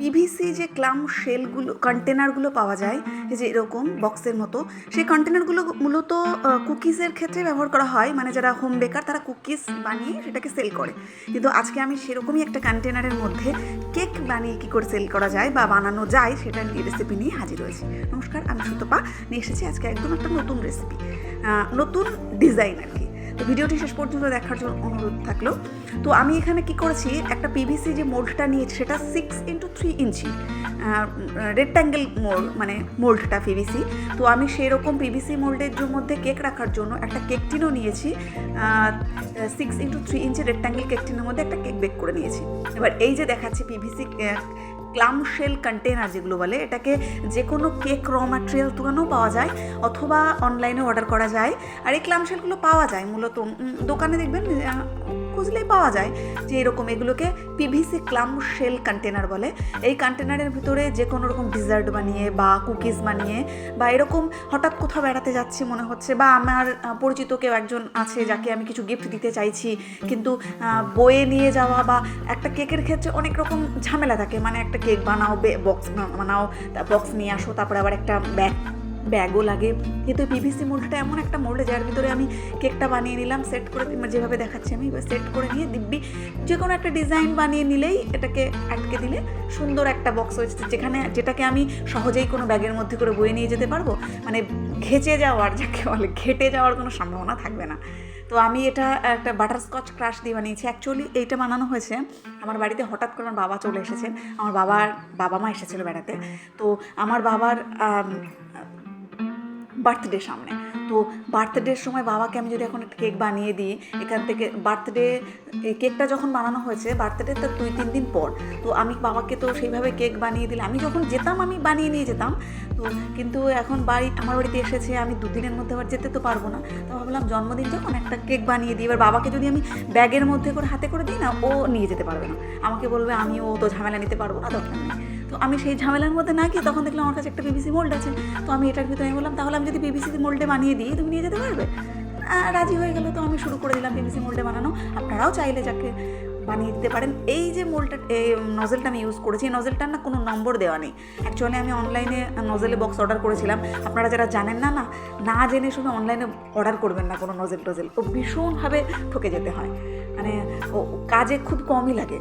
PVC যে ক্লাম শেলগুলো কন্টেনারগুলো পাওয়া যায় যে এরকম বক্সের মতো, সেই কন্টেনারগুলো মূলত কুকিজের ক্ষেত্রে ব্যবহার করা হয়। মানে যারা হোম বেকার তারা কুকিজ বানিয়ে সেটাকে সেল করে। কিন্তু আজকে আমি সেরকমই একটা কন্টেনারের মধ্যে কেক বানিয়ে কী করে সেল করা যায় বা বানানো যায় সেটা নিয়ে রেসিপি নিয়ে হাজির হয়েছি। নমস্কার, আমি সুতপা নিয়ে এসেছি আজকে একদম একটা নতুন রেসিপি, নতুন ডিজাইন আর কি। তো ভিডিওটি শেষ পর্যন্ত দেখার জন্য অনুরোধ থাকলো। তো আমি এখানে কি করেছি, একটা পিভিসি যে মোল্ডটা নিয়েছি সেটা 6x3 ইঞ্চি রেক্ট্যাঙ্গেল মোল্ড, মানে মোল্ডটা পিভিসি। তো আমি সেই রকম পিভিসি মোল্ডের মধ্যে কেক রাখার জন্য একটা কেক টিনও নিয়েছি, 6x3 ইঞ্চি রেক্ট্যাঙ্গেল কেক টিনের মধ্যে একটা কেক বেক করে নিয়েছি। এবার এই যে দেখাচ্ছি পিভিসি ক্লাম শেল কন্টেনার যেগুলো বলে, এটাকে যে কোনো কেক র ম্যাটেরিয়াল দোকানেও পাওয়া যায় অথবা অনলাইনে অর্ডার করা যায়। আর এই ক্লাম শেলগুলো পাওয়া যায় মূলত দোকানে, দেখবেন খুঁজলেই পাওয়া যায় যে এরকম, এগুলোকে পিভিসি ক্লাম শেল কন্টেনার বলে। এই কন্টেনারের ভিতরে যে কোনো রকম ডিজার্ট বানিয়ে বা কুকিজ বানিয়ে বা এরকম হঠাৎ কোথাও বেড়াতে যাচ্ছি মনে হচ্ছে, বা আমার পরিচিত কেউ একজন আছে যাকে আমি কিছু গিফট দিতে চাইছি, কিন্তু বয়ে নিয়ে যাওয়া বা একটা কেকের ক্ষেত্রে অনেক রকম ঝামেলা থাকে। মানে একটা কেক বানাও, বক্স বানাও, বক্স নিয়ে আসো, তারপরে আবার একটা ব্যাগও লাগে। কিন্তু পিভিসি মোল্ডটা এমন একটা মোল্ড যার ভিতরে আমি কেকটা বানিয়ে নিলাম, সেট করে যেভাবে দেখাচ্ছি আমি সেট করে নিয়ে দিব্যি যে কোনো একটা ডিজাইন বানিয়ে নিলেই এটাকে আটকে দিলে সুন্দর একটা বক্স হয়েছে, যেটাকে আমি সহজেই কোনো ব্যাগের মধ্যে করে বয়ে নিয়ে যেতে পারবো। মানে ঘেঁচে যাওয়ার, যাকে বলে ঘেটে যাওয়ার কোনো সম্ভাবনা থাকবে না। তো আমি এটা একটা বাটারস্কচ ক্রাশ দিয়ে বানিয়েছি। অ্যাকচুয়ালি এইটা বানানো হয়েছে আমার বাড়িতে হঠাৎ করে আমার বাবা চলে এসেছেন, আমার বাবা মা এসেছিলো বেড়াতে। তো আমার বাবার বার্থডে সামনে, তো বার্থডের সময় বাবাকে আমি যদি এখন একটা কেক বানিয়ে দিই, এখান থেকে বার্থডে এই কেকটা যখন বানানো হয়েছে বার্থডে তার 2-3 দিন পর, তো আমি বাবাকে তো সেইভাবে কেক বানিয়ে দিলে আমি যখন যেতাম আমি বানিয়ে নিয়ে যেতাম। তো কিন্তু এখন আমার বাড়িতে এসেছে, আমি 2 দিনের মধ্যে আবার যেতে তো পারবো না। তো ভাবলাম জন্মদিন যখন একটা কেক বানিয়ে দিই, এবার বাবাকে যদি আমি ব্যাগের মধ্যে করে হাতে করে দিই না, ও নিয়ে যেতে পারবে না, আমাকে বলবে ও তো ঝামেলা নিতে পারবো না, দরকার নেই। তো আমি সেই ঝামেলার মধ্যে না গিয়ে তখন দেখলাম আমার কাছে একটা পিভিসি মোল্ড আছে। তো আমি এটার ভিতরে আমি বললাম তাহলে আমি যদি পিভিসি মোল্ডে বানিয়ে দিই তুমি নিয়ে যেতে পারবে? রাজি হয়ে গেল। তো আমি শুরু করে দিলাম পিভিসি মোল্ডে বানানো। আপনারাও চাইলে যাকে বানিয়ে দিতে পারেন। এই যে মোল্ডটা, এই নজেলটা আমি ইউজ করেছি, এই নজেলটার না কোনো নম্বর দেওয়া নেই। অ্যাকচুয়ালি আমি অনলাইনে নজেলে বক্স অর্ডার করেছিলাম। আপনারা যারা জানেন না জেনে শুনে অনলাইনে অর্ডার করবেন না কোনো নজেল ও ভীষণভাবে ঠকে যেতে হয়, মানে ও কাজে খুব কমই লাগে।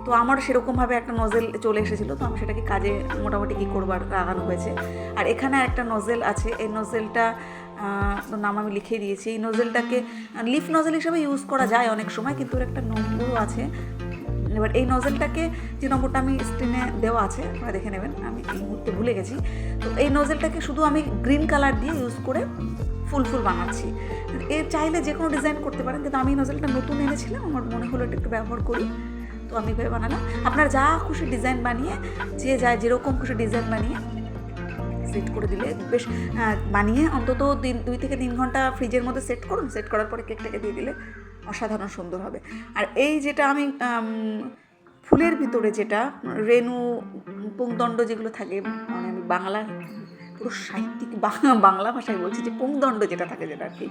তো আমার সেরকমভাবে একটা নজেল চলে এসেছিলো, তো আমি সেটাকে কাজে মোটামুটি কী করবার লাগানো হয়েছে। আর এখানে একটা নজেল আছে, এই নজেলটা নাম আমি লিখে দিয়েছি। এই নজেলটাকে লিফ নজেল হিসেবে ইউজ করা যায় অনেক সময়, কিন্তু একটা নম্বরও আছে। এবার এই নজেলটাকে, যে নম্বরটা আমি স্ক্রিনে দেওয়া আছে আপনারা দেখে নেবেন, আমি এই মুহূর্তে ভুলে গেছি। তো এই নজেলটাকে শুধু আমি গ্রিন কালার দিয়ে ইউজ করে ফুল বানাচ্ছি। চাইলে যে কোনো ডিজাইন করতে পারেন, কিন্তু আমি এই নজেলটা নতুন এনেছিলাম, আমার মনে হলো এটা একটু ব্যবহার করি, তো আমি ভেবে বানালাম। আপনার যা খুশি ডিজাইন বানিয়ে, যেরকম খুশি ডিজাইন বানিয়ে সেট করে দিলে বেশ, বানিয়ে অন্তত 2-3 ঘন্টা ফ্রিজের মধ্যে সেট করুন। সেট করার পরে কেকটাকে দিয়ে দিলে অসাধারণ সুন্দর হবে। আর এই যেটা আমি ফুলের ভিতরে যেটা রেণু পুংদণ্ড যেগুলো থাকে, মানে আমি বাংলা পুরো সাহিত্যিক বাংলা ভাষায় বলছি, যে পুংদণ্ড যেটা থাকে, যেটা আর কি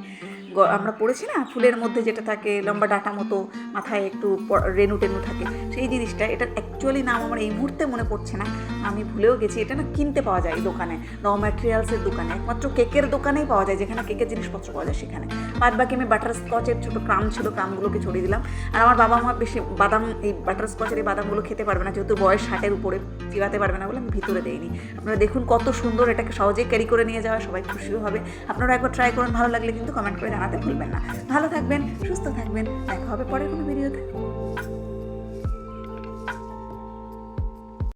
আমরা পড়েছি না, ফুলের মধ্যে যেটা থাকে লম্বা ডাটা মতো, মাথায় একটু রেণু টেনু থাকে, সেই জিনিসটা। এটার অ্যাকচুয়ালি নাম আমার এই মুহূর্তে মনে পড়ছে না, আমি ভুলেও গেছি। এটা না কিনতে পাওয়া যায় দোকানে, র ম্যাটেরিয়ালসের দোকানে, একমাত্র কেকের দোকানেই পাওয়া যায়, যেখানে কেকের জিনিসপত্র পাওয়া যায় সেখানে। বাদ বাকি আমি বাটারস্কচের ছোটো ক্রাম ছিল, ক্রামগুলোকে ছড়িয়ে দিলাম। আর আমার বাবা মা বেশি বাদাম, এই বাটারস্কচের এই বাদামগুলো খেতে পারবে না, যেহেতু বয়স 60-এর উপরে, চিবাতে পারবে না বলে আমি ভিতরে দেইনি। আপনারা দেখুন কত সুন্দর, এটাকে সহজেই ক্যারি করে নিয়ে যাওয়া, সবাই খুশিও হবে। আপনারা একবার ট্রাই করুন, ভালো লাগলে কিন্তু কমেন্ট করে জানাতে ভুলবেন না। ভালো থাকবেন, সুস্থ থাকবেন, দেখা হবে পরের কোনো ভিডিওতে।